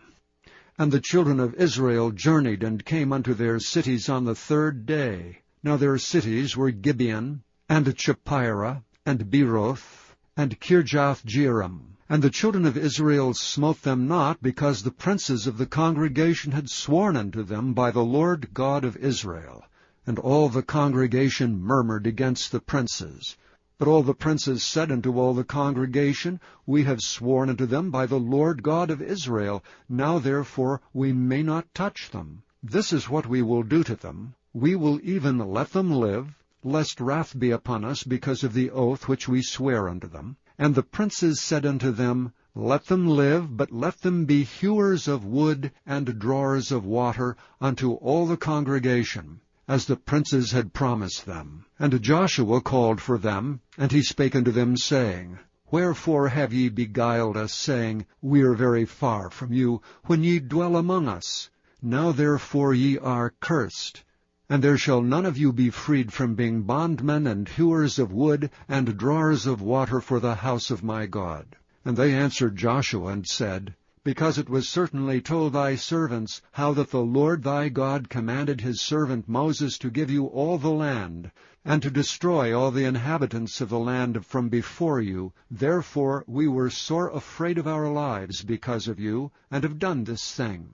And the children of Israel journeyed, and came unto their cities on the 3rd day. Now their cities were Gibeon, and Chephirah, and Beeroth, and Kirjath-jearim. And the children of Israel smote them not, because the princes of the congregation had sworn unto them by the Lord God of Israel. And all the congregation murmured against the princes. But all the princes said unto all the congregation, We have sworn unto them by the Lord God of Israel. Now therefore we may not touch them. This is what we will do to them. We will even let them live, lest wrath be upon us because of the oath which we swear unto them. And the princes said unto them, Let them live, but let them be hewers of wood and drawers of water unto all the congregation, as the princes had promised them. And Joshua called for them, and he spake unto them, saying, Wherefore have ye beguiled us, saying, We are very far from you, when ye dwell among us? Now therefore ye are cursed. And there shall none of you be freed from being bondmen and hewers of wood and drawers of water for the house of my God. And they answered Joshua and said, Because it was certainly told thy servants how that the Lord thy God commanded his servant Moses to give you all the land, and to destroy all the inhabitants of the land from before you. Therefore we were sore afraid of our lives because of you, and have done this thing.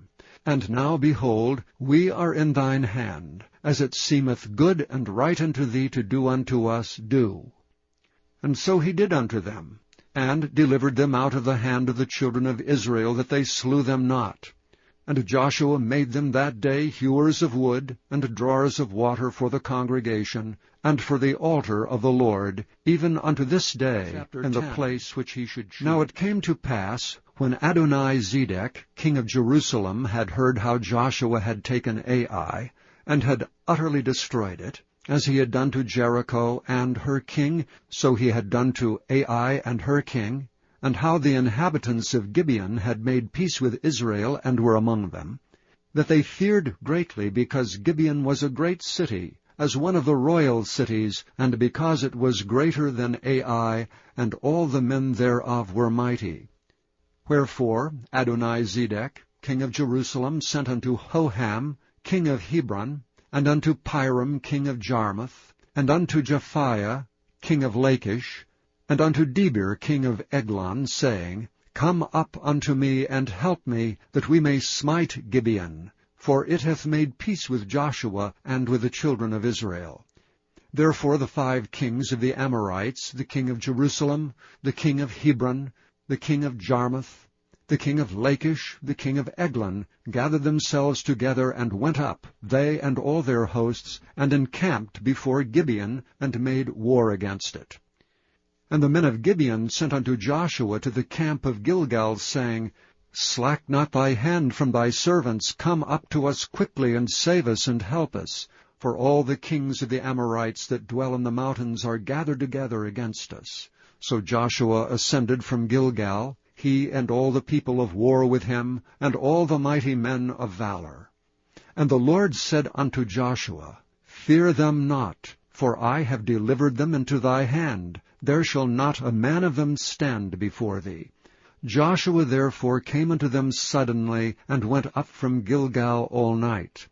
And now, behold, we are in thine hand. As it seemeth good and right unto thee to do unto us, do. And so he did unto them, and delivered them out of the hand of the children of Israel, that they slew them not. And Joshua made them that day hewers of wood, and drawers of water for the congregation, and for the altar of the Lord, even unto this day, in the place which he should choose. Now it came to pass, when Adonizedec, king of Jerusalem, had heard how Joshua had taken Ai, and had utterly destroyed it, as he had done to Jericho and her king, so he had done to Ai and her king, and how the inhabitants of Gibeon had made peace with Israel and were among them, that they feared greatly, because Gibeon was a great city, as one of the royal cities, and because it was greater than Ai, and all the men thereof were mighty. Wherefore Adonizedec, king of Jerusalem, sent unto Hoham, king of Hebron, and unto Piram, king of Jarmuth, and unto Japhiah, king of Lachish, and unto Debir, king of Eglon, saying, Come up unto me, and help me, that we may smite Gibeon, for it hath made peace with Joshua and with the children of Israel. Therefore the 5 kings of the Amorites, the king of Jerusalem, the king of Hebron, the king of Jarmuth, the king of Lachish, the king of Eglon, gathered themselves together, and went up, they and all their hosts, and encamped before Gibeon, and made war against it. And the men of Gibeon sent unto Joshua to the camp of Gilgal, saying, Slack not thy hand from thy servants, come up to us quickly, and save us, and help us. For all the kings of the Amorites that dwell in the mountains are gathered together against us. So Joshua ascended from Gilgal, he and all the people of war with him, and all the mighty men of valor. And the Lord said unto Joshua, Fear them not, for I have delivered them into thy hand. There shall not a man of them stand before thee. Joshua therefore came unto them suddenly, and went up from Gilgal all night.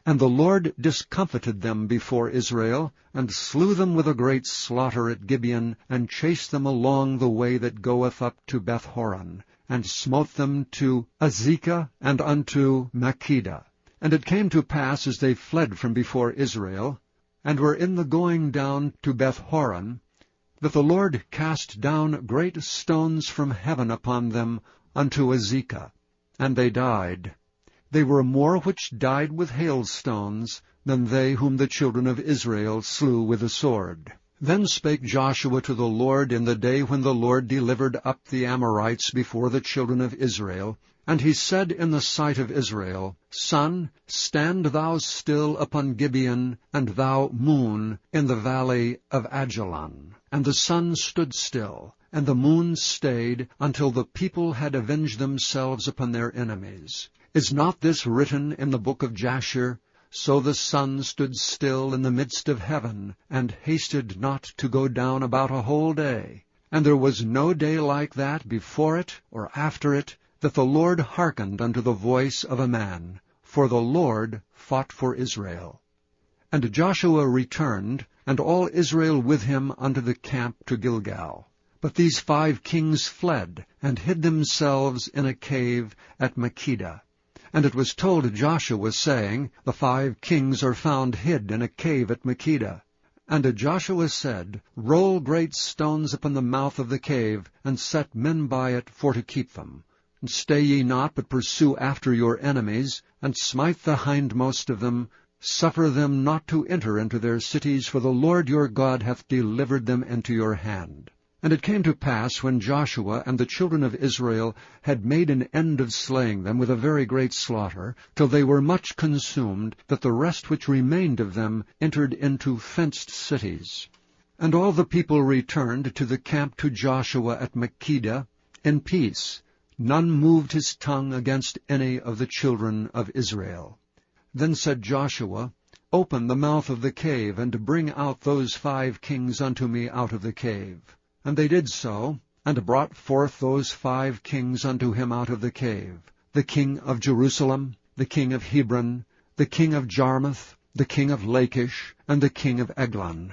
And the Lord discomfited them before Israel, and slew them with a great slaughter at Gibeon, and chased them along the way that goeth up to Bethhoron, and smote them to Azekah and unto Makkedah. And it came to pass, as they fled from before Israel, and were in the going down to Bethhoron, that the Lord cast down great stones from heaven upon them, unto Azekah, and they died. They were more which died with hailstones than they whom the children of Israel slew with the sword. Then spake Joshua to the Lord in the day when the Lord delivered up the Amorites before the children of Israel, and he said in the sight of Israel, Sun, stand thou still upon Gibeon, and thou, moon, in the valley of Ajalon. And the sun stood still, and the moon stayed, until the people had avenged themselves upon their enemies. Is not this written in the book of Jasher? So the sun stood still in the midst of heaven, and hasted not to go down about a whole day. And there was no day like that before it or after it, that the Lord hearkened unto the voice of a man, for the Lord fought for Israel. And Joshua returned, and all Israel with him unto the camp to Gilgal. But these 5 kings fled, and hid themselves in a cave at Makkedah. And it was told Joshua, saying, The 5 kings are found hid in a cave at Makkedah. And Joshua said, Roll great stones upon the mouth of the cave, and set men by it for to keep them. And stay ye not, but pursue after your enemies, and smite the hindmost of them. Suffer them not to enter into their cities, for the Lord your God hath delivered them into your hand. And it came to pass, when Joshua and the children of Israel had made an end of slaying them with a very great slaughter, till they were much consumed, that the rest which remained of them entered into fenced cities. And all the people returned to the camp to Joshua at Makkedah in peace. None moved his tongue against any of the children of Israel. Then said Joshua, Open the mouth of the cave, and bring out those 5 kings unto me out of the cave. And they did so, and brought forth those 5 kings unto him out of the cave, the king of Jerusalem, the king of Hebron, the king of Jarmuth, the king of Lachish, and the king of Eglon.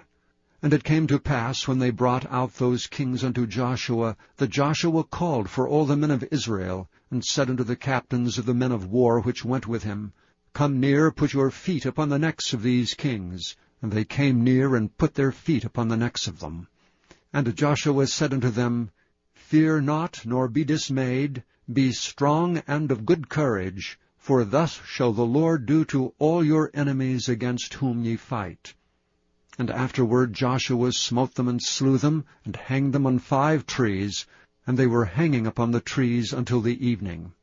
And it came to pass, when they brought out those kings unto Joshua, that Joshua called for all the men of Israel, and said unto the captains of the men of war which went with him, Come near, put your feet upon the necks of these kings. And they came near, and put their feet upon the necks of them. And Joshua said unto them, Fear not, nor be dismayed, be strong and of good courage, for thus shall the Lord do to all your enemies against whom ye fight. And afterward Joshua smote them and slew them, and hanged them on 5 trees, and they were hanging upon the trees until the evening.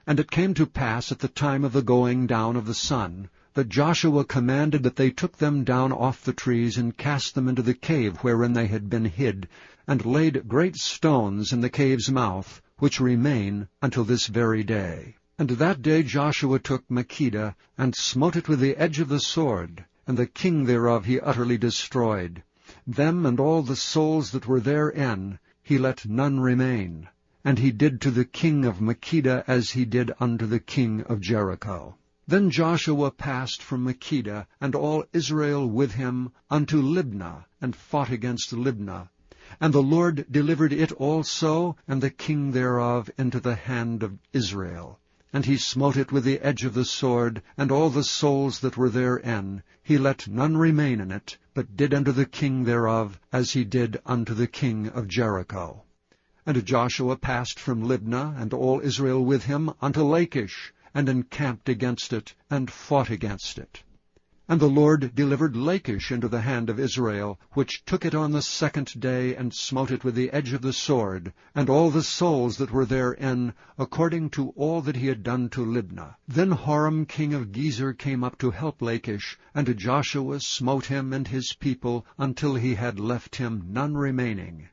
And it came to pass at the time of the going down of the sun, that Joshua commanded that they took them down off the trees, and cast them into the cave wherein they had been hid, and laid great stones in the cave's mouth, which remain until this very day. And that day Joshua took Makkedah, and smote it with the edge of the sword, and the king thereof he utterly destroyed. Them and all the souls that were therein he let none remain. And he did to the king of Makkedah as he did unto the king of Jericho. Then Joshua passed from Makkedah, and all Israel with him, unto Libnah, and fought against Libnah. And the Lord delivered it also, and the king thereof, into the hand of Israel. And he smote it with the edge of the sword, and all the souls that were therein. He let none remain in it, but did unto the king thereof as he did unto the king of Jericho. And Joshua passed from Libnah, and all Israel with him, unto Lachish, and encamped against it, and fought against it. And the Lord delivered Lachish into the hand of Israel, which took it on the 2nd day, and smote it with the edge of the sword, and all the souls that were therein, according to all that he had done to Libnah. Then Horam king of Gezer came up to help Lachish, and Joshua smote him and his people, until he had left him none remaining.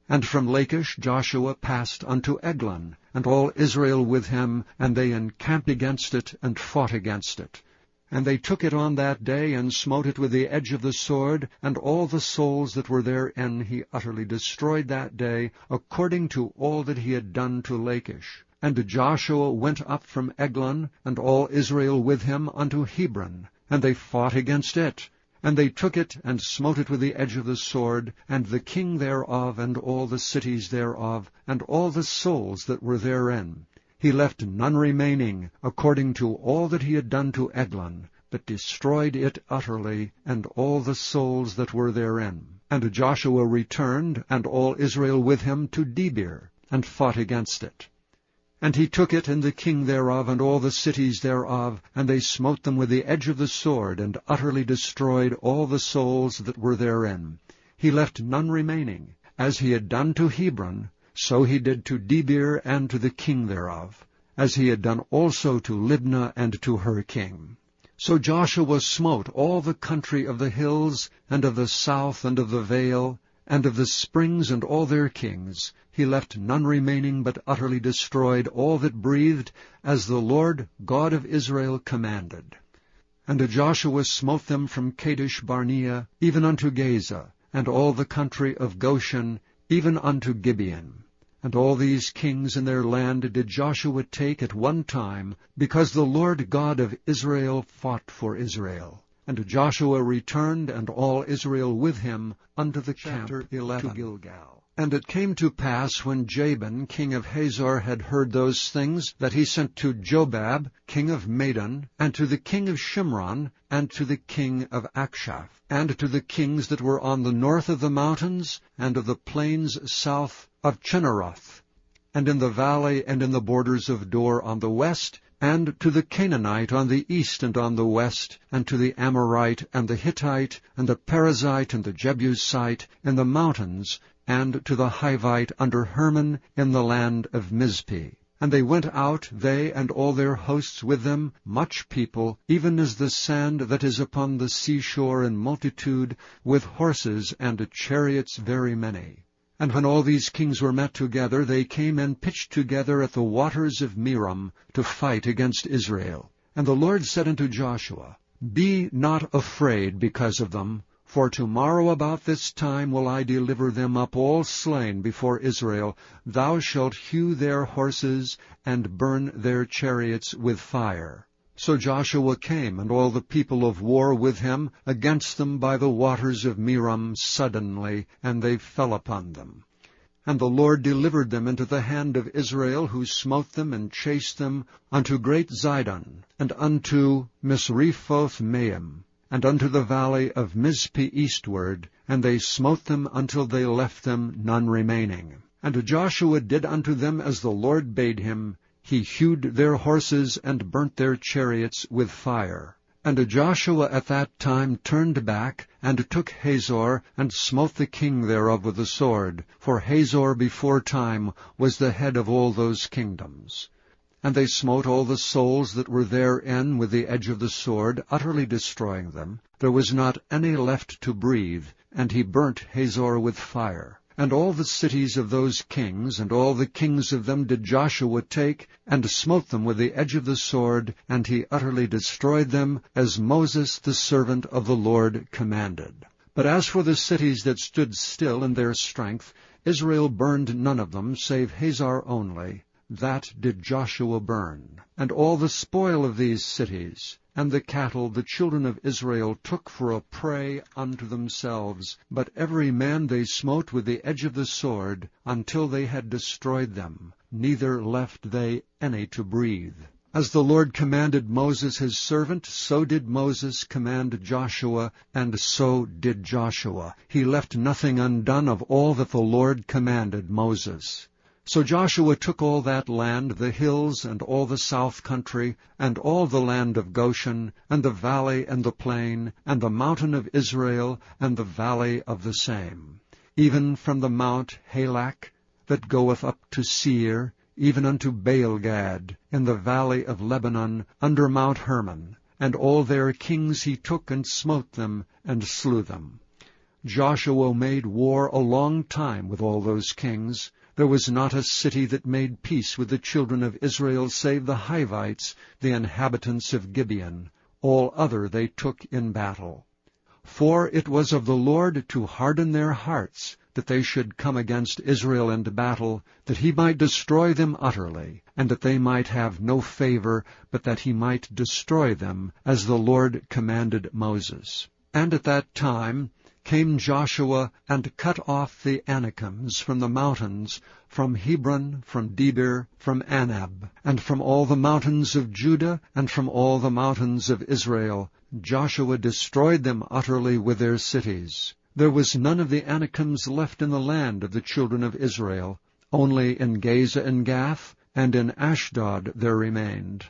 And from Lachish Joshua passed unto Eglon, and all Israel with him, and they encamped against it, and fought against it. And they took it on that day, and smote it with the edge of the sword, and all the souls that were therein he utterly destroyed that day, according to all that he had done to Lachish. And Joshua went up from Eglon, and all Israel with him, unto Hebron, and they fought against it. And they took it, and smote it with the edge of the sword, and the king thereof, and all the cities thereof, and all the souls that were therein. He left none remaining, according to all that he had done to Eglon, but destroyed it utterly, and all the souls that were therein. And Joshua returned, and all Israel with him, to Debir, and fought against it. And he took it, and the king thereof, and all the cities thereof, and they smote them with the edge of the sword, and utterly destroyed all the souls that were therein. He left none remaining. As he had done to Hebron, so he did to Debir and to the king thereof, as he had done also to Libnah and to her king. So Joshua smote all the country of the hills, and of the south, and of the vale, and of the springs, and all their kings. He left none remaining, but utterly destroyed all that breathed, as the Lord God of Israel commanded. And Joshua smote them from Kadesh Barnea even unto Gaza, and all the country of Goshen even unto Gibeon. And all these kings in their land did Joshua take at one time, because the Lord God of Israel fought for Israel. And Joshua returned, and all Israel with him, unto the camp to Gilgal. And it came to pass, when Jabin king of Hazor had heard those things, that he sent to Jobab king of Madon, and to the king of Shimron, and to the king of Akshaph, and to the kings that were on the north of the mountains, and of the plains south of Chinneroth, and in the valley and in the borders of Dor on the west, and to the Canaanite on the east and on the west, and to the Amorite and the Hittite, and the Perizzite and the Jebusite in the mountains, and to the Hivite under Hermon in the land of Mizpeh. And they went out, they and all their hosts with them, much people, even as the sand that is upon the seashore in multitude, with horses and chariots very many. And when all these kings were met together, they came and pitched together at the waters of Merom to fight against Israel. And the Lord said unto Joshua, Be not afraid because of them, for tomorrow about this time will I deliver them up all slain before Israel. Thou shalt hew their horses, and burn their chariots with fire. So Joshua came, and all the people of war with him, against them by the waters of Merom suddenly, and they fell upon them. And the Lord delivered them into the hand of Israel, who smote them and chased them unto great Zidon, and unto Misrephoth Maim, and unto the valley of Mizpeh eastward, and they smote them until they left them none remaining. And Joshua did unto them as the Lord bade him. He hewed their horses and burnt their chariots with fire. And Joshua at that time turned back, and took Hazor, and smote the king thereof with the sword. For Hazor before time was the head of all those kingdoms. And they smote all the souls that were therein with the edge of the sword, utterly destroying them. There was not any left to breathe, and he burnt Hazor with fire. And all the cities of those kings, and all the kings of them did Joshua take, and smote them with the edge of the sword, and he utterly destroyed them, as Moses the servant of the Lord commanded. But as for the cities that stood still in their strength, Israel burned none of them, save Hazor only. That did Joshua burn. And all the spoil of these cities, and the cattle the children of Israel took for a prey unto themselves, but every man they smote with the edge of the sword, until they had destroyed them, neither left they any to breathe. As the Lord commanded Moses his servant, so did Moses command Joshua, and so did Joshua. He left nothing undone of all that the Lord commanded Moses. So Joshua took all that land, the hills, and all the south country, and all the land of Goshen, and the valley and the plain, and the mountain of Israel, and the valley of the same, even from the mount Halak, that goeth up to Seir, even unto Baalgad, in the valley of Lebanon, under Mount Hermon. And all their kings he took, and smote them, and slew them. Joshua made war a long time with all those kings. There was not a city that made peace with the children of Israel, save the Hivites, the inhabitants of Gibeon. All other they took in battle. For it was of the Lord to harden their hearts, that they should come against Israel in battle, that he might destroy them utterly, and that they might have no favor, but that he might destroy them, as the Lord commanded Moses. And at that time came Joshua, and cut off the Anakims from the mountains, from Hebron, from Debir, from Anab, and from all the mountains of Judah, and from all the mountains of Israel. Joshua destroyed them utterly with their cities. There was none of the Anakims left in the land of the children of Israel, only in Gaza and Gath, and in Ashdod there remained.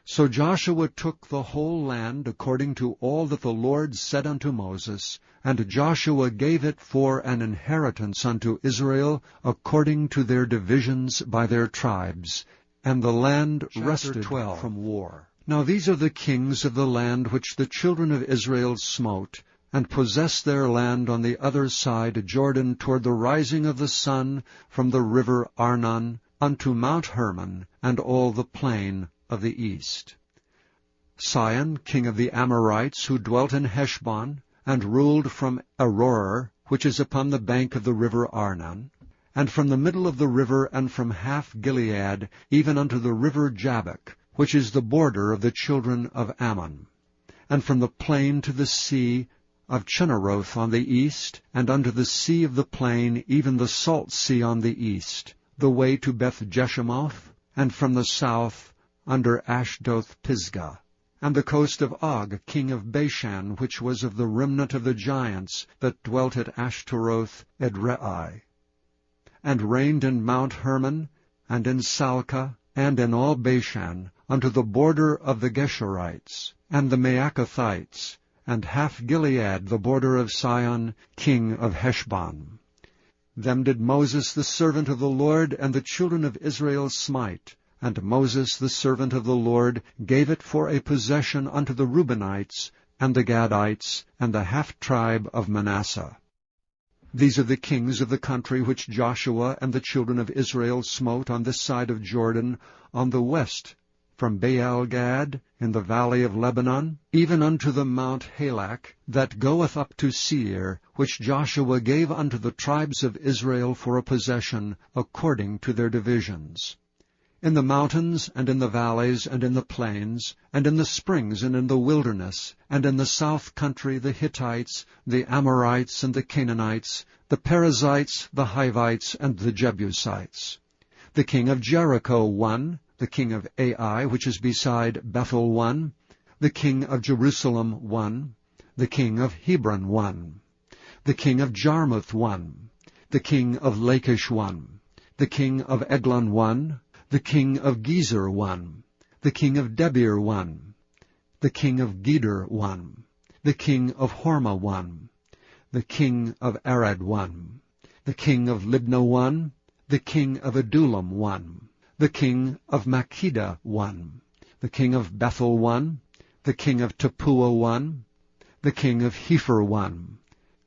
So Joshua took the whole land according to all that the Lord said unto Moses, and Joshua gave it for an inheritance unto Israel according to their divisions by their tribes, and the land rested from war. Now these are the kings of the land which the children of Israel smote, and possessed their land on the other side Jordan toward the rising of the sun from the river Arnon unto Mount Hermon, and all the plain of the east. Sihon, king of the Amorites, who dwelt in Heshbon, and ruled from Aroer, which is upon the bank of the river Arnon, and from the middle of the river, and from half Gilead, even unto the river Jabbok, which is the border of the children of Ammon, and from the plain to the sea of Chinneroth on the east, and unto the sea of the plain, even the salt sea on the east, the way to Beth-Jeshemoth, and from the south under Ashdoth-Pisgah, and the coast of Og, king of Bashan, which was of the remnant of the giants that dwelt at Ashtaroth Edrei, and reigned in Mount Hermon, and in Salcah, and in all Bashan, unto the border of the Geshurites, and the Maacathites, and half Gilead, the border of Sihon, king of Heshbon. Them did Moses the servant of the Lord and the children of Israel smite, and Moses the servant of the Lord gave it for a possession unto the Reubenites, and the Gadites, and the half-tribe of Manasseh. These are the kings of the country which Joshua and the children of Israel smote on this side of Jordan, on the west, from Baal-Gad, in the valley of Lebanon, even unto the Mount Halak, that goeth up to Seir, which Joshua gave unto the tribes of Israel for a possession, according to their divisions. In the mountains, and in the valleys, and in the plains, and in the springs, and in the wilderness, and in the south country, the Hittites, the Amorites, and the Canaanites, the Perizzites, the Hivites, and the Jebusites. The king of Jericho won, the king of Ai, which is beside Bethel, won, the king of Jerusalem won, the king of Hebron won, the king of Jarmuth won, the king of Lachish won, the king of Eglon won, the king of Gezer won, the king of Debir won, the king of Geder won, the king of Hormah won, the king of Arad won, the king of Libnah won, the king of Adullam won, the king of Makkedah won, the king of Bethel won, the king of Tappuah won, the king of Hepher won,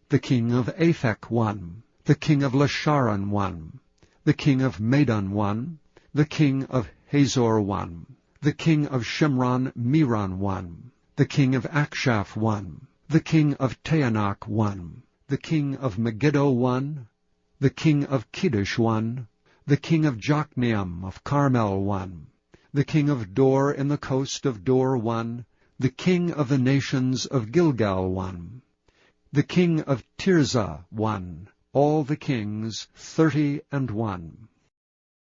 the king of Aphek won, the king of Lasharon won, the king of Madon won, the king of Hazor won, the king of Shimron Meron won, the king of Akshaph won, the king of Taanach won, the king of Megiddo won, the king of Kiddush won, the king of Jokneam of Carmel won, the king of Dor in the coast of Dor won, the king of the nations of Gilgal won, the king of Tirzah won, all the kings 31.